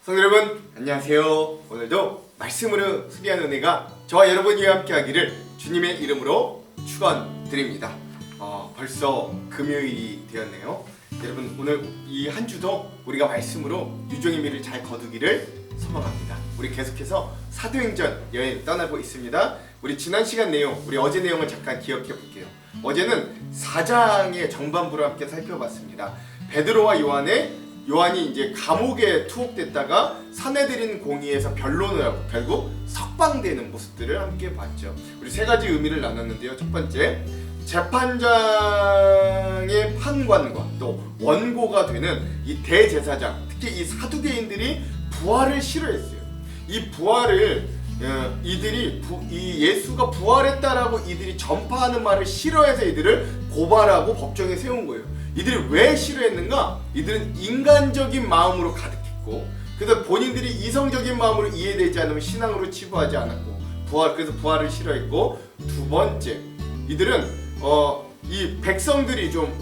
성도 여러분 안녕하세요. 오늘도 말씀으로 수리하는 은혜가 저와 여러분이 함께 하기를 주님의 이름으로 축원드립니다. 벌써 금요일이 되었네요. 여러분 오늘 이 한 주도 우리가 말씀으로 유종의 미를 잘 거두기를 소망합니다. 우리 계속해서 사도행전 여행 떠나고 있습니다. 우리 지난 시간 내용, 우리 어제 내용을 잠깐 기억해 볼게요. 어제는 4장의 정반부를 함께 살펴봤습니다. 베드로와 요한이 이제 감옥에 투옥됐다가 사내들인 공의에서 변론을 하고 결국 석방되는 모습들을 함께 봤죠. 우리 세 가지 의미를 나눴는데요. 첫 번째, 재판장의 판관과 또 원고가 되는 이 대제사장, 특히 이 사두개인들이 부활을 싫어했어요. 이 부활을 이들이 이 예수가 부활했다라고 이들이 전파하는 말을 싫어해서 이들을 고발하고 법정에 세운 거예요. 이들이 왜 싫어했는가? 이들은 인간적인 마음으로 가득했고, 그래서 본인들이 이성적인 마음으로 이해되지 않으면 신앙으로 치부하지 않았고, 그래서 부활을 싫어했고, 두 번째, 이들은 이 백성들이 좀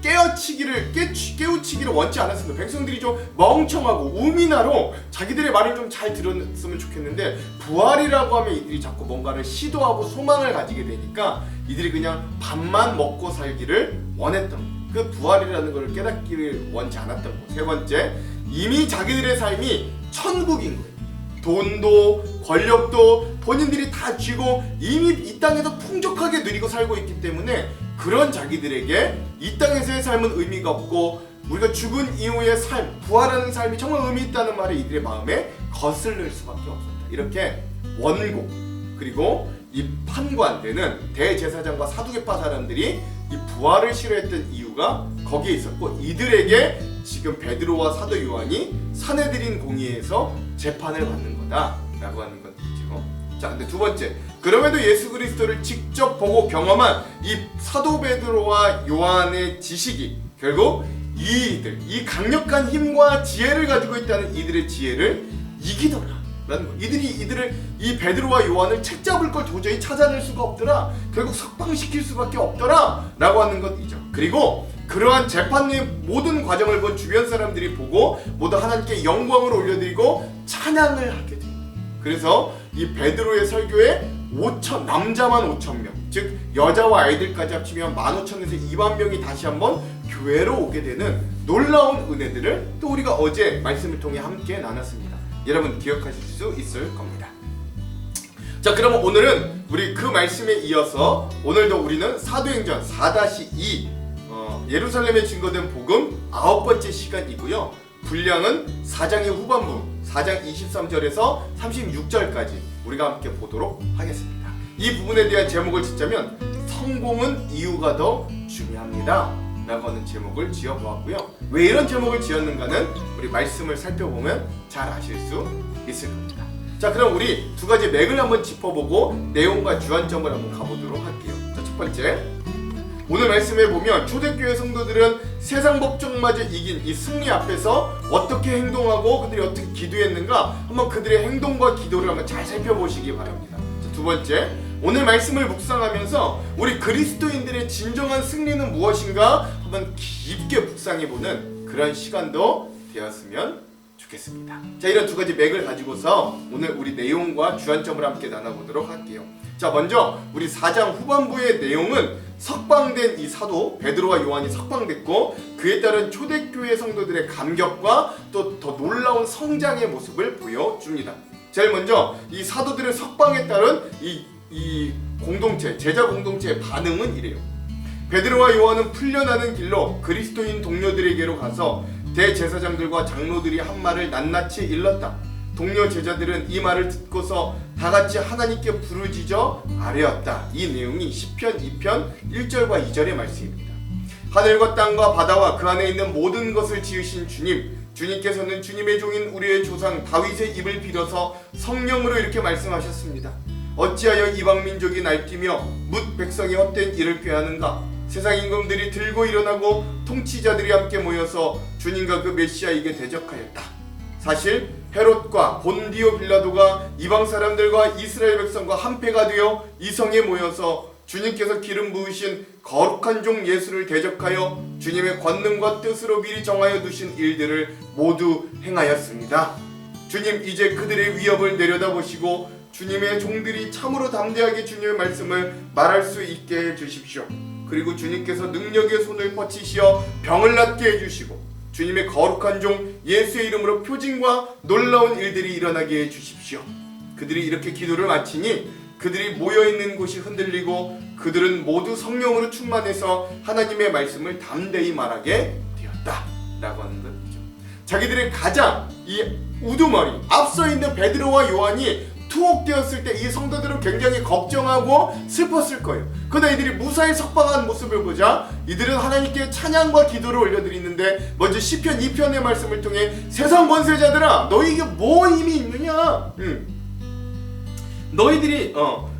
깨우치기를 원치 않았습니다. 백성들이 좀 멍청하고 우민하로 자기들의 말을 좀 잘 들었으면 좋겠는데, 부활이라고 하면 이들이 자꾸 뭔가를 시도하고 소망을 가지게 되니까 이들이 그냥 밥만 먹고 살기를 원했던 거예요. 그 부활이라는 걸 깨닫기를 원치 않았던 거예요. 세 번째, 이미 자기들의 삶이 천국인 거예요. 돈도 권력도 본인들이 다 쥐고 이미 이 땅에서 풍족하게 누리고 살고 있기 때문에 그런 자기들에게 이 땅에서의 삶은 의미가 없고, 우리가 죽은 이후의 삶, 부활하는 삶이 정말 의미 있다는 말이 이들의 마음에 거슬릴 수밖에 없었다. 이렇게 원고 그리고 이 판관되는 대제사장과 사두개파 사람들이 이 부활을 싫어했던 이유가 거기에 있었고, 이들에게 지금 베드로와 사도 요한이 사내들인 공의에서 재판을 받는 거다라고 하는 것이죠. 자, 근데 두 번째, 그럼에도 예수 그리스도를 직접 보고 경험한 이 사도 베드로와 요한의 지식이 결국 이 강력한 힘과 지혜를 가지고 있다는 이들의 지혜를 이기더라 라는 거. 이 베드로와 요한을 책잡을 걸 도저히 찾아낼 수가 없더라. 결국 석방시킬 수밖에 없더라 라고 하는 것이죠. 그리고 그러한 재판의 모든 과정을 본 주변 사람들이 보고 모두 하나님께 영광을 올려드리고 찬양을 하게 돼요. 그래서 이 베드로의 설교에 남자만 5,000명, 즉 여자와 아이들까지 합치면 15,000에서 20,000명이 다시 한번 교회로 오게 되는 놀라운 은혜들을 또 우리가 어제 말씀을 통해 함께 나눴습니다. 여러분 기억하실 수 있을 겁니다. 자, 그러면 오늘은 우리 그 말씀에 이어서 오늘도 우리는 사도행전 4-2 예루살렘에 증거된 복음 9번째 시간이고요. 분량은 4장의 후반부 4장 23절에서 36절까지 우리가 함께 보도록 하겠습니다. 이 부분에 대한 제목을 짓자면 성공은 이유가 더 중요합니다 라고 하는 제목을 지어보았고요. 왜 이런 제목을 지었는가는 우리 말씀을 살펴보면 잘 아실 수 있을 겁니다. 자, 그럼 우리 두 가지 맥을 한번 짚어보고 내용과 주안점을 한번 가보도록 할게요. 자, 첫 번째, 오늘 말씀에 보면 초대교회 성도들은 세상 법정마저 이긴 이 승리 앞에서 어떻게 행동하고 그들이 어떻게 기도했는가, 한번 그들의 행동과 기도를 한번 잘 살펴보시기 바랍니다. 자, 두 번째, 오늘 말씀을 묵상하면서 우리 그리스도인들의 진정한 승리는 무엇인가 한번 깊게 묵상해보는 그런 시간도 되었으면 좋겠습니다. 자, 이런 두 가지 맥을 가지고서 오늘 우리 내용과 주안점을 함께 나눠보도록 할게요. 자, 먼저 우리 4장 후반부의 내용은 석방된 이 사도 베드로와 요한이 석방됐고 그에 따른 초대교회 성도들의 감격과 또 더 놀라운 성장의 모습을 보여줍니다. 제일 먼저 이 사도들의 석방에 따른 이 공동체, 제자 공동체의 반응은 이래요. 베드로와 요한은 풀려나는 길로 그리스도인 동료들에게로 가서 대제사장들과 장로들이 한 말을 낱낱이 일렀다. 동료 제자들은 이 말을 듣고서 다같이 하나님께 부르짖어 아뢰었다. 이 내용이 시편 2편 1절과 2절의 말씀입니다. 하늘과 땅과 바다와 그 안에 있는 모든 것을 지으신 주님께서는 주님의 종인 우리의 조상 다윗의 입을 빌어서 성령으로 이렇게 말씀하셨습니다. 어찌하여 이방 민족이 날뛰며 뭇 백성이 헛된 일을 꾀하는가? 세상 임금들이 들고 일어나고 통치자들이 함께 모여서 주님과 그 메시아에게 대적하였다. 사실 헤롯과 본디오 빌라도가 이방 사람들과 이스라엘 백성과 한패가 되어 이 성에 모여서 주님께서 기름 부으신 거룩한 종 예수를 대적하여 주님의 권능과 뜻으로 미리 정하여 두신 일들을 모두 행하였습니다. 주님, 이제 그들의 위협을 내려다보시고 주님의 종들이 참으로 담대하게 주님의 말씀을 말할 수 있게 해주십시오. 그리고 주님께서 능력의 손을 뻗치시어 병을 낫게 해주시고 주님의 거룩한 종 예수의 이름으로 표징과 놀라운 일들이 일어나게 해주십시오. 그들이 이렇게 기도를 마치니 그들이 모여있는 곳이 흔들리고 그들은 모두 성령으로 충만해서 하나님의 말씀을 담대히 말하게 되었다 라고 하는 거죠. 자기들의 가장 이 우두머리 앞서 있는 베드로와 요한이 투옥되었을 때 이 성도들은 굉장히 걱정하고 슬펐을 거예요. 그러나 이들이 무사히 석방한 모습을 보자 이들은 하나님께 찬양과 기도를 올려드리는데, 먼저 시편 2편의 말씀을 통해 세상 권세자들아 너희에게 뭐 힘이 있느냐, 너희들이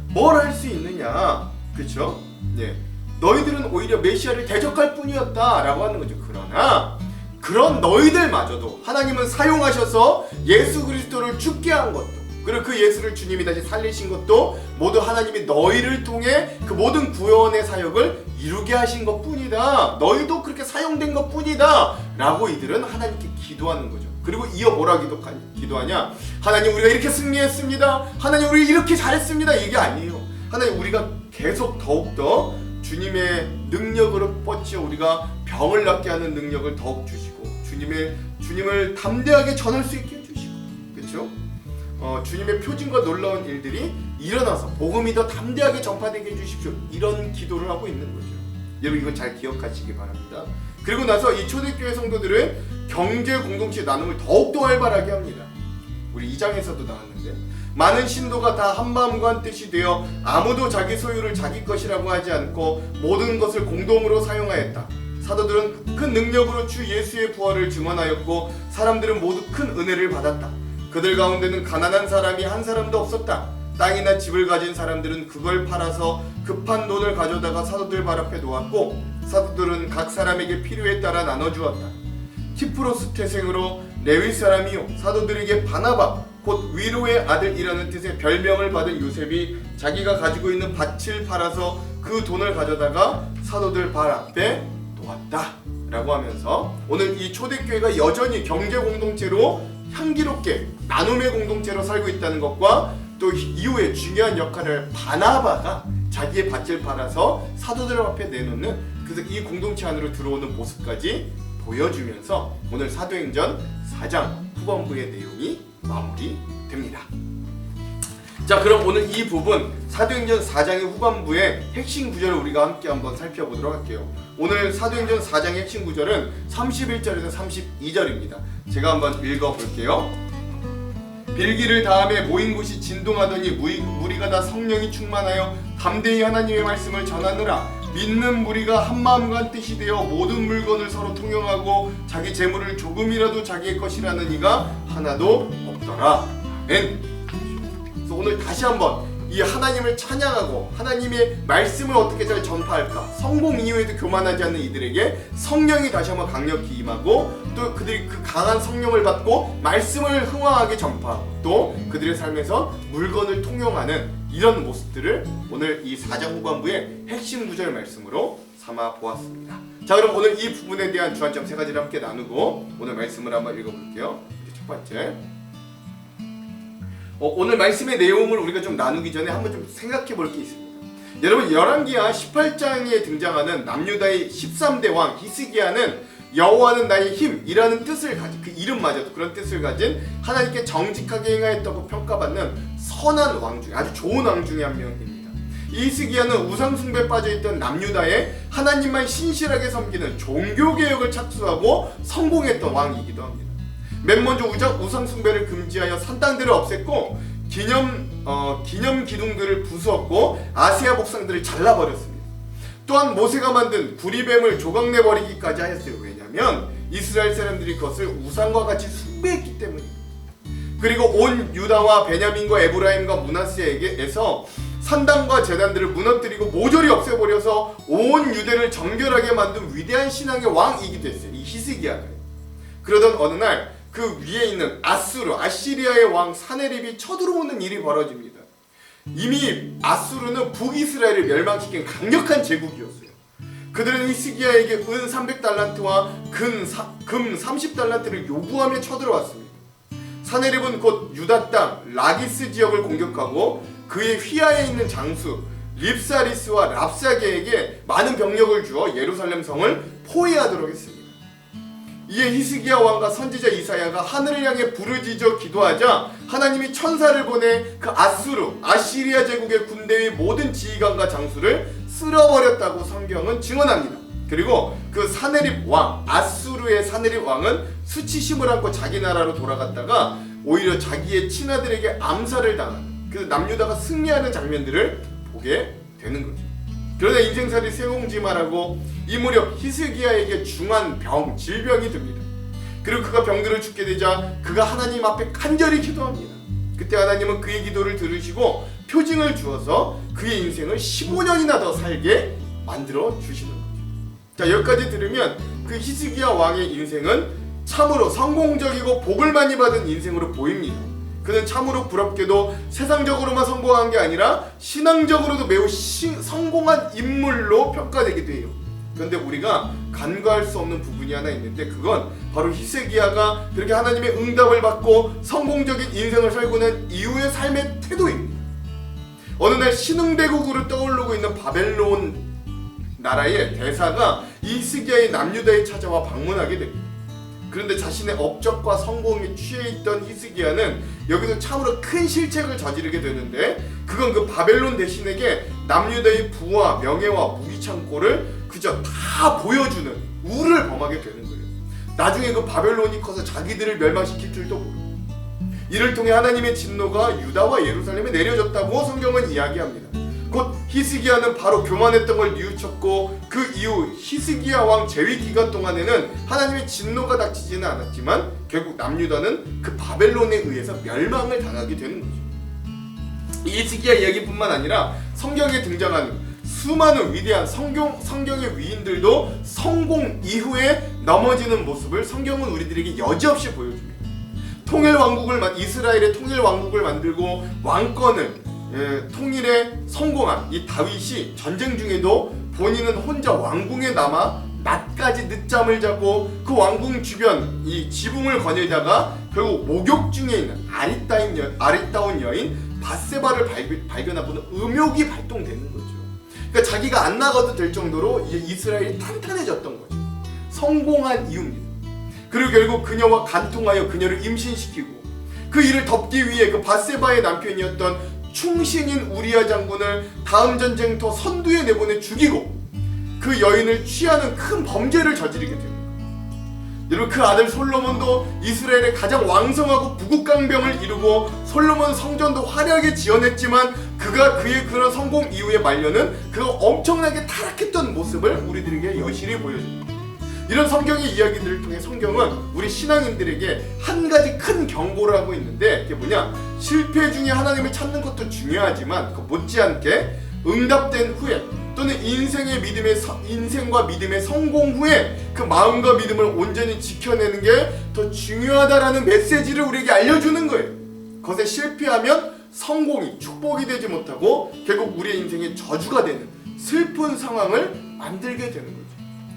뭘 할 수 있느냐, 그렇죠? 예, 너희들은 오히려 메시아를 대적할 뿐이었다 라고 하는 거죠. 그러나 그런 너희들마저도 하나님은 사용하셔서 예수 그리스도를 죽게 한 것도, 그리고 그 예수를 주님이 다시 살리신 것도 모두 하나님이 너희를 통해 그 모든 구원의 사역을 이루게 하신 것 뿐이다, 너희도 그렇게 사용된 것 뿐이다 라고 이들은 하나님께 기도하는 거죠. 그리고 이어 뭐라 기도하냐, 하나님 우리가 이렇게 승리했습니다, 하나님 우리 이렇게 잘했습니다, 이게 아니에요. 하나님 우리가 계속 더욱더 주님의 능력으로 뻗쳐 우리가 병을 낫게 하는 능력을 더욱 주시고 주님을 담대하게 전할 수 있게 해주시고, 그렇죠? 주님의 표징과 놀라운 일들이 일어나서 복음이 더 담대하게 전파되게 해주십시오, 이런 기도를 하고 있는 거죠. 여러분 이거 잘 기억하시기 바랍니다. 그리고 나서 이 초대교회 성도들은 경제 공동체 나눔을 더욱더 활발하게 합니다. 우리 2장에서도 나왔는데, 많은 신도가 다 한마음과 한뜻이 되어 아무도 자기 소유를 자기 것이라고 하지 않고 모든 것을 공동으로 사용하였다. 사도들은 큰 능력으로 주 예수의 부활을 증언하였고 사람들은 모두 큰 은혜를 받았다. 그들 가운데는 가난한 사람이 한 사람도 없었다. 땅이나 집을 가진 사람들은 그걸 팔아서 급한 돈을 가져다가 사도들 발 앞에 놓았고 사도들은 각 사람에게 필요에 따라 나눠주었다. 키프로스 태생으로 레위 사람이요 사도들에게 바나바 곧 위로의 아들이라는 뜻의 별명을 받은 요셉이 자기가 가지고 있는 밭을 팔아서 그 돈을 가져다가 사도들 발 앞에 놓았다 라고 하면서, 오늘 이 초대교회가 여전히 경제 공동체로 향기롭게 나눔의 공동체로 살고 있다는 것과 또 이후에 중요한 역할을 바나바가 자기의 밭을 팔아서 사도들 앞에 내놓는, 그래서 이 공동체 안으로 들어오는 모습까지 보여주면서 오늘 사도행전 4장 후반부의 내용이 마무리됩니다. 자, 그럼 오늘 이 부분 사도행전 4장의 후반부의 핵심 구절을 우리가 함께 한번 살펴보도록 할게요. 오늘 사도행전 4장의 핵심 구절은 31절에서 32절입니다. 제가 한번 읽어볼게요. 빌기를 다음에 모인 곳이 진동하더니 무리가 다 성령이 충만하여 담대히 하나님의 말씀을 전하느라 믿는 무리가 한마음과 한뜻이 되어 모든 물건을 서로 통용하고 자기 재물을 조금이라도 자기의 것이라는 이가 하나도 없더라. 아멘. 그래서 오늘 다시 한번 이 하나님을 찬양하고 하나님의 말씀을 어떻게 잘 전파할까, 성공 이후에도 교만하지 않는 이들에게 성령이 다시 한번 강력히 임하고 또 그들이 그 강한 성령을 받고 말씀을 흥황하게 전파하고 또 그들의 삶에서 물건을 통용하는 이런 모습들을 오늘 이 4장 후반부의 핵심 구절 말씀으로 삼아 보았습니다. 자, 그럼 오늘 이 부분에 대한 주안점 3가지를 함께 나누고 오늘 말씀을 한번 읽어볼게요. 첫 번째, 오늘 말씀의 내용을 우리가 좀 나누기 전에 한번 좀 생각해 볼 게 있습니다. 여러분, 열왕기하 18장에 등장하는 남유다의 13대 왕 히스기야는 여호와는 나의 힘이라는 뜻을 가진, 그 이름마저도 그런 뜻을 가진 하나님께 정직하게 행하였다고 평가받는 선한 왕 중에 아주 좋은 왕 중에 한 명입니다. 이 히스기야는 우상 숭배에 빠져있던 남유다에 하나님만 신실하게 섬기는 종교개혁을 착수하고 성공했던 왕이기도 합니다. 맨 먼저 우상 숭배를 금지하여 산당들을 없앴고 기념 기둥들을 부수었고 아세아 복상들을 잘라버렸습니다. 또한 모세가 만든 구리뱀을 조각내버리기까지 하였어요. 왜냐하면 이스라엘 사람들이 그것을 우상과 같이 숭배했기 때문입니다. 그리고 온 유다와 베냐민과 에브라임과 므낫세에게서 산당과 제단들을 무너뜨리고 모조리 없애버려서 온 유대를 정결하게 만든 위대한 신앙의 왕이기도 했어요, 이 히스기야가. 그러던 어느 날 그 위에 있는 아시리아의 왕 사네립이 쳐들어오는 일이 벌어집니다. 이미 아수르는 북이스라엘을 멸망시킨 강력한 제국이었어요. 그들은 히스기야에게 은 300달란트와 금 30달란트를 요구하며 쳐들어왔습니다. 사네립은 곧 유다 땅 라기스 지역을 공격하고 그의 휘하에 있는 장수 립사리스와 랍사게에게 많은 병력을 주어 예루살렘 성을 포위하도록 했습니다. 이에 히스기야 왕과 선지자 이사야가 하늘을 향해 부르짖어 기도하자 하나님이 천사를 보내 그 아시리아 제국의 군대의 모든 지휘관과 장수를 쓸어버렸다고 성경은 증언합니다. 그리고 그 사네립 왕, 아수르의 사네립 왕은 수치심을 안고 자기 나라로 돌아갔다가 오히려 자기의 친아들에게 암살을 당하는 그 남유다가 승리하는 장면들을 보게 되는 거죠. 그러나 인생살이 세옹지마라고 이 무렵 히스기야에게 중한 질병이 듭니다. 그리고 그가 병들어 죽게 되자 그가 하나님 앞에 간절히 기도합니다. 그때 하나님은 그의 기도를 들으시고 표징을 주어서 그의 인생을 15년이나 더 살게 만들어 주시는 거죠. 자, 여기까지 들으면 그 히스기야 왕의 인생은 참으로 성공적이고 복을 많이 받은 인생으로 보입니다. 그는 참으로 부럽게도 세상적으로만 성공한 게 아니라 신앙적으로도 매우 성공한 인물로 평가되기도 해요. 그런데 우리가 간과할 수 없는 부분이 하나 있는데 그건 바로 히스기야가 그렇게 하나님의 응답을 받고 성공적인 인생을 살고 난 이후의 삶의 태도입니다. 어느 날 신흥대국으로 떠오르고 있는 바벨론 나라의 대사가 히스기야의 남유다에 찾아와 방문하게 됩니다. 그런데 자신의 업적과 성공에 취해 있던 히스기야는 여기서 참으로 큰 실책을 저지르게 되는데 그건 그 바벨론 대신에게 남유다의 부와 명예와 무기 창고를 그저 다 보여주는 우를 범하게 되는 거예요. 나중에 그 바벨론이 커서 자기들을 멸망시킬 줄도 모르고 이를 통해 하나님의 진노가 유다와 예루살렘에 내려졌다고 성경은 이야기합니다. 곧 히스기야는 바로 교만했던 걸 뉘우쳤고 그 이후 히스기야 왕 재위 기간 동안에는 하나님의 진노가 닥치지는 않았지만 결국 남유다는 그 바벨론에 의해서 멸망을 당하게 되는 거죠. 이 히스기야 이야기뿐만 아니라 성경에 등장하는 수많은 위대한 성경의 위인들도 성공 이후에 넘어지는 모습을 성경은 우리들에게 여지없이 보여줍니다. 이스라엘의 통일 왕국을 만들고 왕권을 통일에 성공한 이 다윗이 전쟁 중에도 본인은 혼자 왕궁에 남아 낮까지 늦잠을 자고 그 왕궁 주변 이 지붕을 거닐다가 결국 목욕 중에 있는 아리따운 여인 밧세바를 발견하고는 음욕이 발동되는 거죠. 그러니까 자기가 안 나가도 될 정도로 이스라엘이 탄탄해졌던 거죠. 성공한 이유입니다. 그리고 결국 그녀와 간통하여 그녀를 임신시키고 그 일을 덮기 위해 그 밧세바의 남편이었던 충신인 우리야 장군을 다음 전쟁터 선두에 내보내 죽이고 그 여인을 취하는 큰 범죄를 저지르게 됩니다. 여러분, 그 아들 솔로몬도 이스라엘의 가장 왕성하고 부국강병을 이루고 솔로몬 성전도 화려하게 지어냈지만 그의 그런 성공 이후의 말년은 그가 엄청나게 타락했던 모습을 우리들에게 여실히 보여줍니다. 이런 성경의 이야기들을 통해 성경은 우리 신앙인들에게 한 가지 큰 경고를 하고 있는데 그게 뭐냐? 실패 중에 하나님을 찾는 것도 중요하지만 그 못지않게 응답된 후에 또는 인생과 믿음의 성공 후에 그 마음과 믿음을 온전히 지켜내는 게 더 중요하다라는 메시지를 우리에게 알려주는 거예요. 그것에 실패하면 성공이 축복이 되지 못하고 결국 우리의 인생의 저주가 되는 슬픈 상황을 만들게 되는 거예요.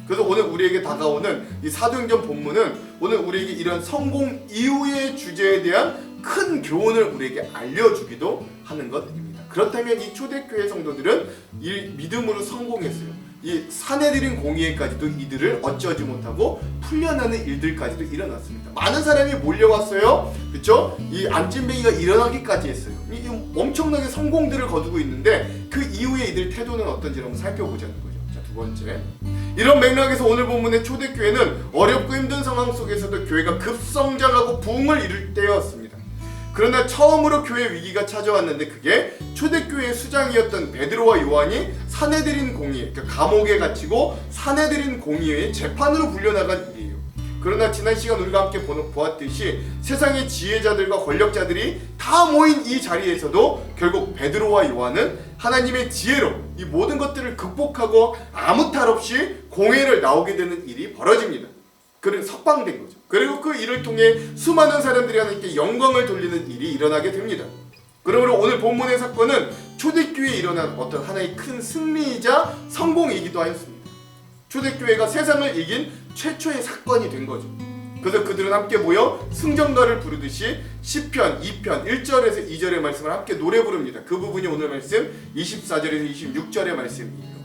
그래서 오늘 우리에게 다가오는 이 사도행전 본문은 오늘 우리에게 이런 성공 이후의 주제에 대한 큰 교훈을 우리에게 알려주기도 하는 것입니다. 그렇다면 이 초대교회 성도들은 이 믿음으로 성공했어요. 이 사내들인 공의회까지도 이들을 어찌하지 못하고 풀려나는 일들까지도 일어났습니다. 많은 사람이 몰려왔어요. 그렇죠? 이 안진뱅이가 일어나기까지 했어요. 이 엄청나게 성공들을 거두고 있는데 그 이후에 이들 태도는 어떤지 한번 살펴보자는 거죠. 자, 두 번째. 이런 맥락에서 오늘 본문의 초대교회는 어렵고 힘든 상황 속에서도 교회가 급성장하고 부흥을 이룰 때였습니다. 그러나 처음으로 교회 위기가 찾아왔는데 그게 초대교회의 수장이었던 베드로와 요한이 사내들인 공의회, 그러니까 감옥에 갇히고 사내들인 공의회의 재판으로 불려나간 일이에요. 그러나 지난 시간 우리가 함께 보았듯이 세상의 지혜자들과 권력자들이 다 모인 이 자리에서도 결국 베드로와 요한은 하나님의 지혜로 이 모든 것들을 극복하고 아무 탈 없이 공회를 나오게 되는 일이 벌어집니다. 그는 석방된 거죠. 그리고 그 일을 통해 수많은 사람들이 하나님께 영광을 돌리는 일이 일어나게 됩니다. 그러므로 오늘 본문의 사건은 초대교회에 일어난 어떤 하나의 큰 승리이자 성공이기도 하였습니다. 초대교회가 세상을 이긴 최초의 사건이 된 거죠. 그래서 그들은 함께 모여 승전가를 부르듯이 시편 2편 1절에서 2절의 말씀을 함께 노래 부릅니다. 그 부분이 오늘 말씀 24절에서 26절의 말씀이에요.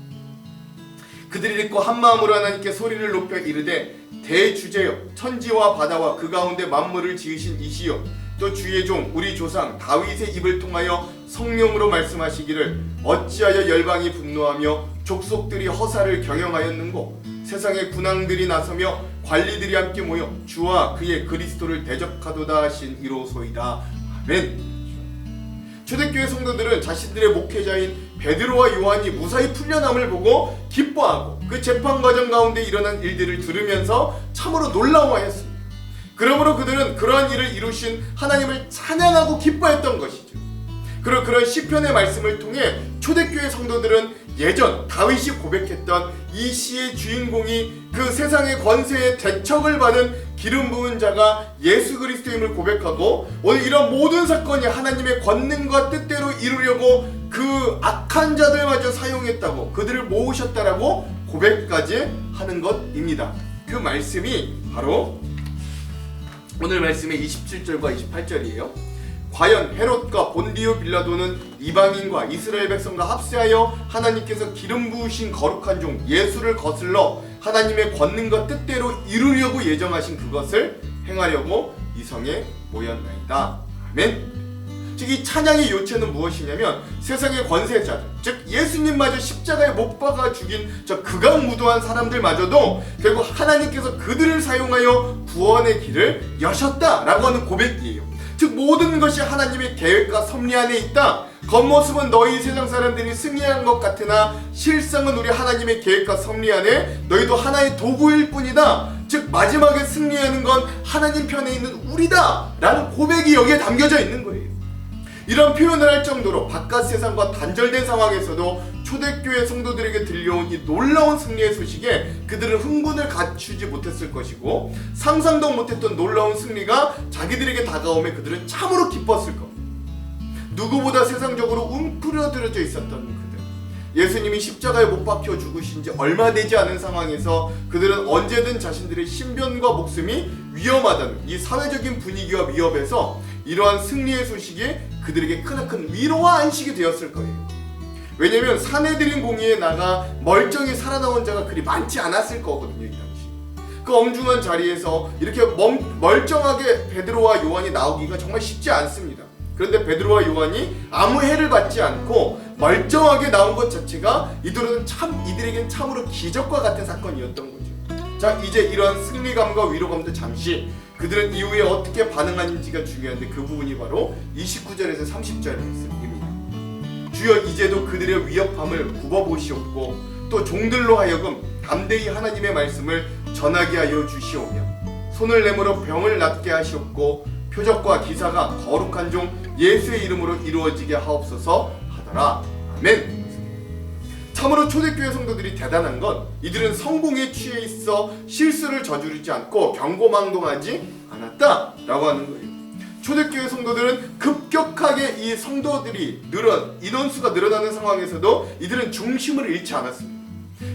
그들이 듣고 한마음으로 하나님께 소리를 높여 이르되 대주제여 천지와 바다와 그 가운데 만물을 지으신 이시여 또 주의 종 우리 조상 다윗의 입을 통하여 성령으로 말씀하시기를 어찌하여 열방이 분노하며 족속들이 허사를 경영하였는고 세상의 군왕들이 나서며 관리들이 함께 모여 주와 그의 그리스도를 대적하도다 하신 이로소이다. 아멘. 초대교회 성도들은 자신들의 목회자인 베드로와 요한이 무사히 풀려남을 보고 기뻐하고 그 재판 과정 가운데 일어난 일들을 들으면서 참으로 놀라워했습니다. 그러므로 그들은 그러한 일을 이루신 하나님을 찬양하고 기뻐했던 것이죠. 그리고 그런 시편의 말씀을 통해 초대교회 성도들은 예전 다윗이 고백했던 이 시의 주인공이 그 세상의 권세의 대척을 받은 기름 부은 자가 예수 그리스도임을 고백하고 오늘 이런 모든 사건이 하나님의 권능과 뜻대로 이루려고 그 악한 자들마저 사용했다고 그들을 모으셨다라고 고백까지 하는 것입니다. 그 말씀이 바로 오늘 말씀의 27절과 28절이에요. 과연 헤롯과 본디오 빌라도는 이방인과 이스라엘 백성과 합세하여 하나님께서 기름 부으신 거룩한 종 예수를 거슬러 하나님의 권능과 뜻대로 이루려고 예정하신 그것을 행하려고 이 성에 모였나이다. 아멘. 즉 이 찬양의 요체는 무엇이냐면 세상의 권세자들, 즉 예수님마저 십자가에 못 박아 죽인 저 극악무도한 사람들마저도 결국 하나님께서 그들을 사용하여 구원의 길을 여셨다라고 하는 고백이에요. 즉 모든 것이 하나님의 계획과 섭리 안에 있다. 겉모습은 너희 세상 사람들이 승리한 것 같으나 실상은 우리 하나님의 계획과 섭리 안에 너희도 하나의 도구일 뿐이다. 즉 마지막에 승리하는 건 하나님 편에 있는 우리다 라는 고백이 여기에 담겨져 있는 거예요. 이런 표현을 할 정도로 바깥 세상과 단절된 상황에서도 초대교회 성도들에게 들려온 이 놀라운 승리의 소식에 그들은 흥분을 갖추지 못했을 것이고 상상도 못했던 놀라운 승리가 자기들에게 다가오며 그들은 참으로 기뻤을 겁니다. 누구보다 세상적으로 움츠러들어져 있었던 그들, 예수님이 십자가에 못 박혀 죽으신 지 얼마 되지 않은 상황에서 그들은 언제든 자신들의 신변과 목숨이 위험하다는 이 사회적인 분위기와 위협에서 이러한 승리의 소식이 그들에게 크나큰 위로와 안식이 되었을 거예요. 왜냐면 사내들인 공의에 나가 멀쩡히 살아나온 자가 그리 많지 않았을 거거든요. 이 당시 그 엄중한 자리에서 이렇게 멀쩡하게 베드로와 요한이 나오기가 정말 쉽지 않습니다. 그런데 베드로와 요한이 아무 해를 받지 않고 멀쩡하게 나온 것 자체가 이들에겐 참으로 기적과 같은 사건이었던 거죠. 자, 이제 이러한 승리감과 위로감도 잠시, 그들은 이후에 어떻게 반응하는지가 중요한데 그 부분이 바로 29절에서 30절 말씀입니다. 주여 이제도 그들의 위협함을 굽어보시옵고 또 종들로 하여금 담대히 하나님의 말씀을 전하게 하여 주시오며 손을 내밀어 병을 낫게 하시옵고 표적과 기사가 거룩한 종 예수의 이름으로 이루어지게 하옵소서 하더라. 아멘. 참으로 초대교회 성도들이 대단한 건 이들은 성공에 취해 있어 실수를 저지르지 않고 경고망동하지 않았다라고 하는 거예요. 초대교회 성도들은 급격하게 이 성도들이 인원수가 늘어나는 상황에서도 이들은 중심을 잃지 않았습니다.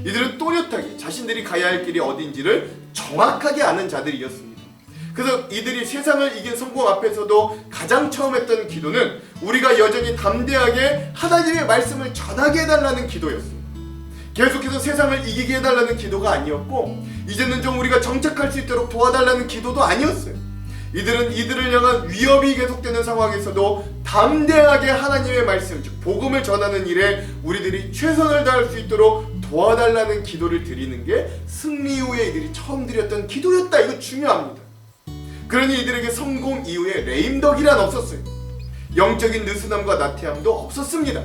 이들은 또렷하게 자신들이 가야 할 길이 어딘지를 정확하게 아는 자들이었습니다. 그래서 이들이 세상을 이긴 성공 앞에서도 가장 처음 했던 기도는 우리가 여전히 담대하게 하나님의 말씀을 전하게 해달라는 기도였습니다. 계속해서 세상을 이기게 해달라는 기도가 아니었고 이제는 좀 우리가 정착할 수 있도록 도와달라는 기도도 아니었어요. 이들은 이들을 향한 위협이 계속되는 상황에서도 담대하게 하나님의 말씀, 즉 복음을 전하는 일에 우리들이 최선을 다할 수 있도록 도와달라는 기도를 드리는 게 승리 이후에 이들이 처음 드렸던 기도였다. 이거 중요합니다. 그러니 이들에게 성공 이후에 레임덕이란 없었어요. 영적인 느슨함과 나태함도 없었습니다.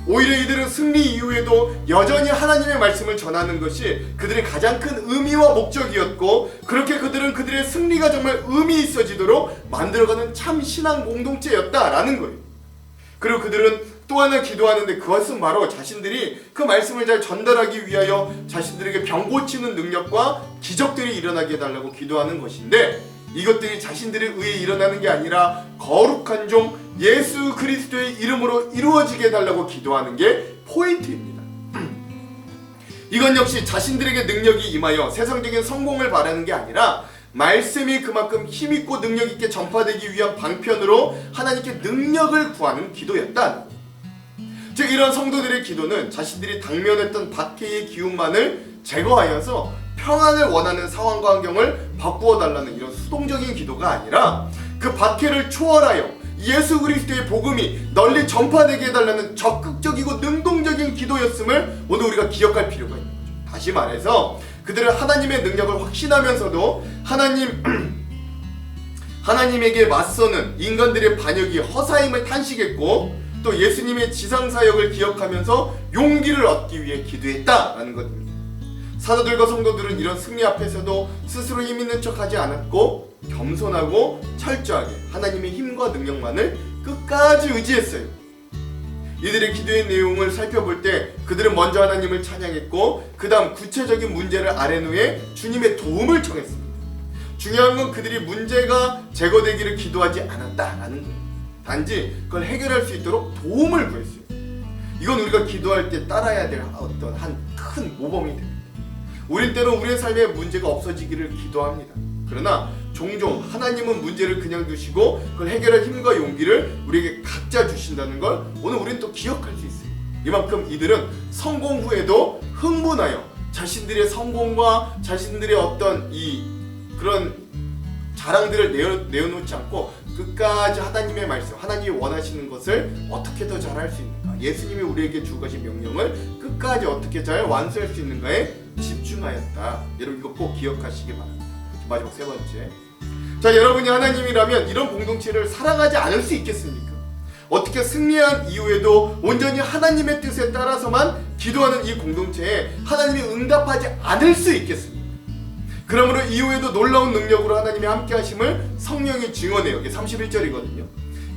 오히려 이들은 승리 이후에도 여전히 하나님의 말씀을 전하는 것이 그들의 가장 큰 의미와 목적이었고 그렇게 그들은 그들의 승리가 정말 의미 있어지도록 만들어가는 참 신앙 공동체였다라는 거예요. 그리고 그들은 또 하나 기도하는데 그것은 바로 자신들이 그 말씀을 잘 전달하기 위하여 자신들에게 병 고치는 능력과 기적들이 일어나게 해달라고 기도하는 것인데 이것들이 자신들에 의해 일어나는 게 아니라 거룩한 종 예수 그리스도의 이름으로 이루어지게 해달라고 기도하는 게 포인트입니다. 이건 역시 자신들에게 능력이 임하여 세상적인 성공을 바라는 게 아니라 말씀이 그만큼 힘있고 능력있게 전파되기 위한 방편으로 하나님께 능력을 구하는 기도였다. 즉 이런 성도들의 기도는 자신들이 당면했던 박해의 기운만을 제거하여서 평안을 원하는 상황과 환경을 바꾸어 달라는 이런 수동적인 기도가 아니라 그 박해를 초월하여 예수 그리스도의 복음이 널리 전파되게 해달라는 적극적이고 능동적인 기도였음을 오늘 우리가 기억할 필요가 있는 거죠. 다시 말해서 그들은 하나님의 능력을 확신하면서도 하나님에게 맞서는 인간들의 반역이 허사임을 탄식했고 또 예수님의 지상사역을 기억하면서 용기를 얻기 위해 기도했다라는 것입니다. 사도들과 성도들은 이런 승리 앞에서도 스스로 힘있는 척하지 않았고 겸손하고 철저하게 하나님의 힘과 능력만을 끝까지 의지했어요. 이들의 기도의 내용을 살펴볼 때 그들은 먼저 하나님을 찬양했고 그 다음 구체적인 문제를 아뢰노에 주님의 도움을 청했습니다. 중요한 건 그들이 문제가 제거되기를 기도하지 않았다라는 거예요. 단지 그걸 해결할 수 있도록 도움을 구했어요. 이건 우리가 기도할 때 따라야 될 어떤 한 큰 모범이 됩니다. 우린 때로 우리의 삶에 문제가 없어지기를 기도합니다. 그러나 종종 하나님은 문제를 그냥 두시고 그걸 해결할 힘과 용기를 우리에게 각자 주신다는 걸 오늘 우리는 또 기억할 수 있어요. 이만큼 이들은 성공 후에도 흥분하여 자신들의 성공과 자신들의 어떤 그런 자랑들을 내어놓지 않고 끝까지 하나님의 말씀, 하나님이 원하시는 것을 어떻게 더 잘할 수 있는가, 예수님이 우리에게 주고 가신 명령을 끝까지 어떻게 잘 완수할 수 있는가에 집중하였다. 여러분 이거 꼭 기억하시기 바랍니다. 마지막 세 번째, 자 여러분이 하나님이라면 이런 공동체를 사랑하지 않을 수 있겠습니까? 어떻게 승리한 이후에도 온전히 하나님의 뜻에 따라서만 기도하는 이 공동체에 하나님이 응답하지 않을 수 있겠습니까? 그러므로 이후에도 놀라운 능력으로 하나님의 함께 하심을 성령이 증언해요. 이게 31절이거든요.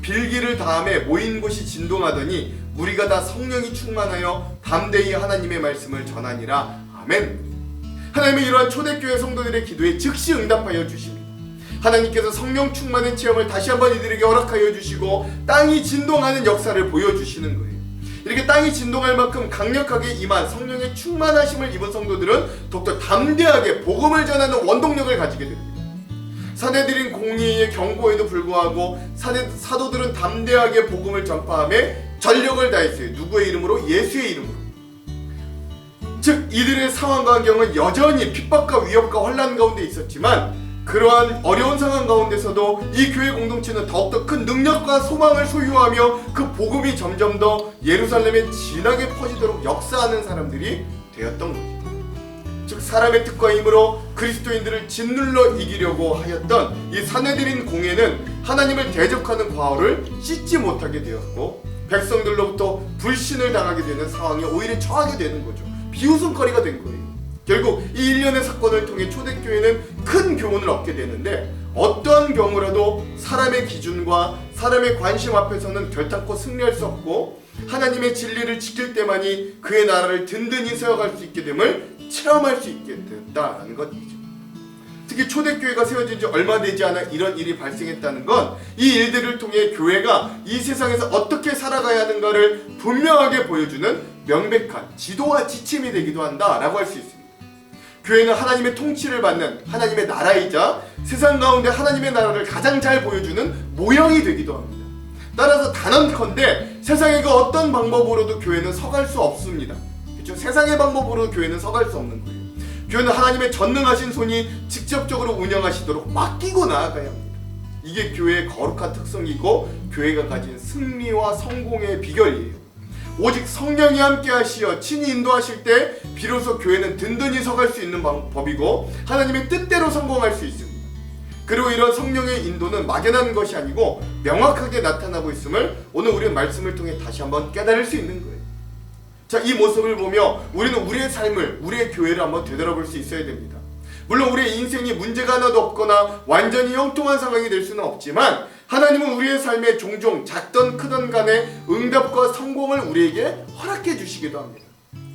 빌기를 다음에 모인 곳이 진동하더니 무리가 다 성령이 충만하여 담대히 하나님의 말씀을 전하니라. 아멘. 하나님의 이러한 초대교회 성도들의 기도에 즉시 응답하여 주십니다. 하나님께서 성령 충만의 체험을 다시 한번 이들에게 허락하여 주시고 땅이 진동하는 역사를 보여주시는 거예요. 이렇게 땅이 진동할 만큼 강력하게 임한 성령의 충만하심을 입은 성도들은 더욱더 담대하게 복음을 전하는 원동력을 가지게 됩니다. 사내들인 공의의 경고에도 불구하고 사도들은 담대하게 복음을 전파함에 전력을 다했어요. 누구의 이름으로? 예수의 이름으로. 즉 이들의 상황과 환경은 여전히 핍박과 위협과 혼란 가운데 있었지만 그러한 어려운 상황 가운데서도 이 교회 공동체는 더욱더 큰 능력과 소망을 소유하며 그 복음이 점점 더 예루살렘에 진하게 퍼지도록 역사하는 사람들이 되었던 것입니다. 즉 사람의 뜻과 힘으로 그리스도인들을 짓눌러 이기려고 하였던 이 사내들인 공회는 하나님을 대적하는 과오를 씻지 못하게 되었고 백성들로부터 불신을 당하게 되는 상황에 오히려 처하게 되는 거죠. 비웃음거리가 된 거예요. 결국 이 일련의 사건을 통해 초대교회는 큰 교훈을 얻게 되는데 어떠한 경우라도 사람의 기준과 사람의 관심 앞에서는 결단코 승리할 수 없고 하나님의 진리를 지킬 때만이 그의 나라를 든든히 세워갈 수 있게 됨을 체험할 수 있게 됐다는 것이죠. 특히 초대교회가 세워진 지 얼마 되지 않아 이런 일이 발생했다는 건 이 일들을 통해 교회가 이 세상에서 어떻게 살아가야 하는가를 분명하게 보여주는 명백한 지도와 지침이 되기도 한다라고 할 수 있습니다. 교회는 하나님의 통치를 받는 하나님의 나라이자 세상 가운데 하나님의 나라를 가장 잘 보여주는 모형이 되기도 합니다. 따라서 단언컨대 세상의 그 어떤 방법으로도 교회는 서갈 수 없습니다. 그렇죠? 세상의 방법으로 교회는 서갈 수 없는 거예요. 교회는 하나님의 전능하신 손이 직접적으로 운영하시도록 맡기고 나아가야 합니다. 이게 교회의 거룩한 특성이고 교회가 가진 승리와 성공의 비결이에요. 오직 성령이 함께 하시어 친히 인도하실 때 비로소 교회는 든든히 서갈 수 있는 법이고 하나님의 뜻대로 성공할 수 있습니다. 그리고 이런 성령의 인도는 막연한 것이 아니고 명확하게 나타나고 있음을 오늘 우리는 말씀을 통해 다시 한번 깨달을 수 있는 거예요. 자, 이 모습을 보며 우리는 우리의 삶을, 우리의 교회를 한번 되돌아볼 수 있어야 됩니다. 물론 우리의 인생이 문제가 하나도 없거나 완전히 형통한 상황이 될 수는 없지만 하나님은 우리의 삶에 종종 작던 크던 간에 응답과 성공을 우리에게 허락해 주시기도 합니다.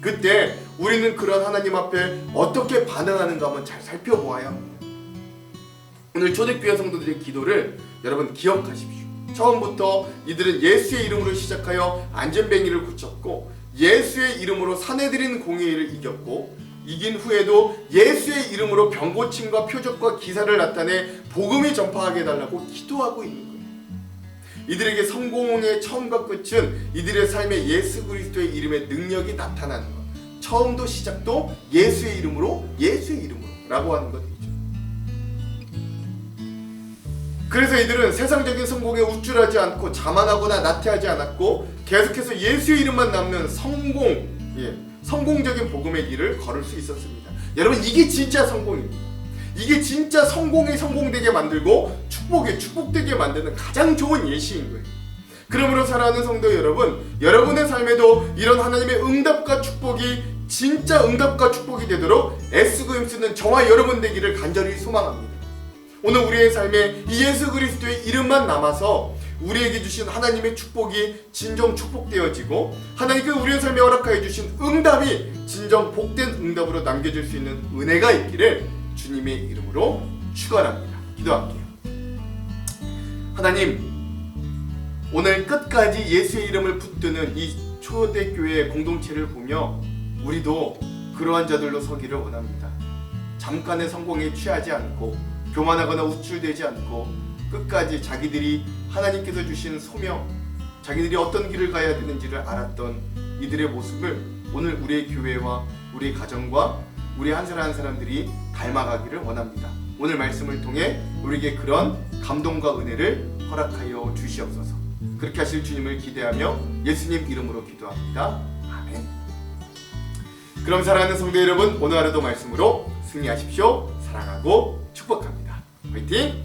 그때 우리는 그런 하나님 앞에 어떻게 반응하는가 한번 잘 살펴보아야 합니다. 오늘 초대교회 성도들의 기도를 여러분 기억하십시오. 처음부터 이들은 예수의 이름으로 시작하여 안전뱅이를 고쳤고 예수의 이름으로 사내들인 공의를 이겼고 이긴 후에도 예수의 이름으로 병고침과 표적과 기사를 나타내 복음이 전파하게 해달라고 기도하고 있는 거예요. 이들에게 성공의 처음과 끝은 이들의 삶에 예수 그리스도의 이름의 능력이 나타나는 것. 처음도 시작도 예수의 이름으로 라고 하는 것이죠. 그래서 이들은 세상적인 성공에 우쭐하지 않고 자만하거나 나태하지 않았고 계속해서 예수의 이름만 남는 성공적인 복음의 길을 걸을 수 있었습니다. 여러분, 이게 진짜 성공입니다. 이게 진짜 성공되게 만들고 축복되게 만드는 가장 좋은 예시인 거예요. 그러므로 사랑하는 성도 여러분, 여러분의 삶에도 이런 하나님의 응답과 축복이 진짜 응답과 축복이 되도록 애쓰고 힘쓰는 저와 여러분 되기를 간절히 소망합니다. 오늘 우리의 삶에 이 예수 그리스도의 이름만 남아서 우리에게 주신 하나님의 축복이 진정 축복되어지고 하나님께서 우리의 삶에 허락하여 주신 응답이 진정 복된 응답으로 남겨질 수 있는 은혜가 있기를 주님의 이름으로 축원합니다. 기도할게요. 하나님, 오늘 끝까지 예수의 이름을 붙드는 이 초대교회 공동체를 보며 우리도 그러한 자들로 서기를 원합니다. 잠깐의 성공에 취하지 않고 교만하거나 우쭐대지 않고 끝까지 자기들이 하나님께서 주신 소명, 자기들이 어떤 길을 가야 되는지를 알았던 이들의 모습을 오늘 우리의 교회와 우리의 가정과 우리 한 사람 한 사람들이 닮아가기를 원합니다. 오늘 말씀을 통해 우리에게 그런 감동과 은혜를 허락하여 주시옵소서. 그렇게 하실 주님을 기대하며 예수님 이름으로 기도합니다. 아멘. 그럼 사랑하는 성도 여러분, 오늘 하루도 말씀으로 승리하십시오. 사랑하고 축복합니다. 화이팅!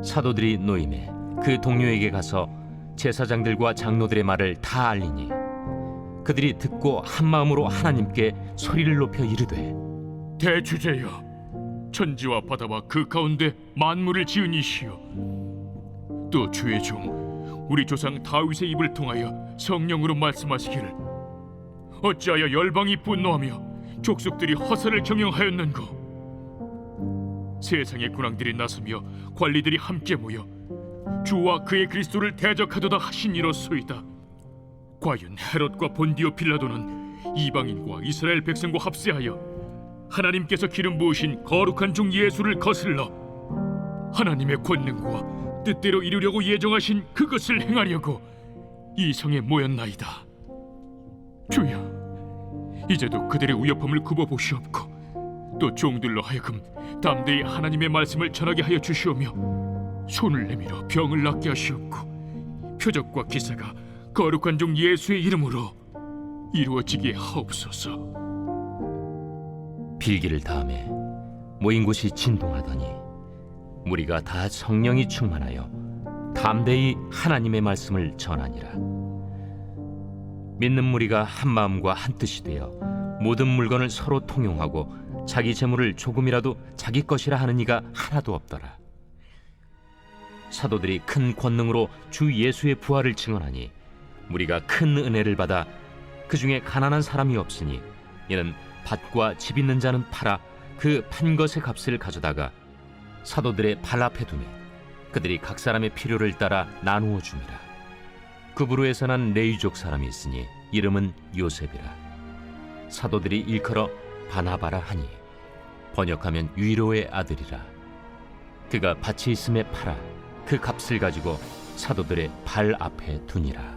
사도들이 노임에 그 동료에게 가서 제사장들과 장로들의 말을 다 알리니 그들이 듣고 한마음으로 하나님께 소리를 높여 이르되, 대주제여, 천지와 바다와 그 가운데 만물을 지은 이시여, 또 주의 종 우리 조상 다윗의 입을 통하여 성령으로 말씀하시기를 어찌하여 열방이 분노하며 족속들이 허사를 경영하였는고. 세상의 군왕들이 나서며 관리들이 함께 모여 주와 그의 그리스도를 대적하도다 하시니로소이다. 과연 헤롯과 본디오 빌라도는 이방인과 이스라엘 백성과 합세하여 하나님께서 기름 부으신 거룩한 종 예수를 거슬러 하나님의 권능과 뜻대로 이루려고 예정하신 그것을 행하려고 이 성에 모였나이다. 주여, 이제도 그들의 우여픔을 굽어보시옵고 또 종들로 하여금 담대히 하나님의 말씀을 전하게 하여 주시오며 손을 내밀어 병을 낫게 하시옵고 표적과 기사가 거룩한 종 예수의 이름으로 이루어지게 하옵소서. 빌기를 다음에 모인 곳이 진동하더니 무리가 다 성령이 충만하여 담대히 하나님의 말씀을 전하니라. 믿는 무리가 한 마음과 한 뜻이 되어 모든 물건을 서로 통용하고 자기 재물을 조금이라도 자기 것이라 하는 이가 하나도 없더라. 사도들이 큰 권능으로 주 예수의 부활을 증언하니 무리가 큰 은혜를 받아 그 중에 가난한 사람이 없으니 이는 밭과 집 있는 자는 팔아 그 판 것의 값을 가져다가 사도들의 발 앞에 두매 그들이 각 사람의 필요를 따라 나누어 줍니다. 그부로에서 난 레위족 사람이 있으니 이름은 요셉이라. 사도들이 일컬어 바나바라 하니 번역하면 위로의 아들이라. 그가 밭이 있음에 팔아 그 값을 가지고 사도들의 발 앞에 두니라.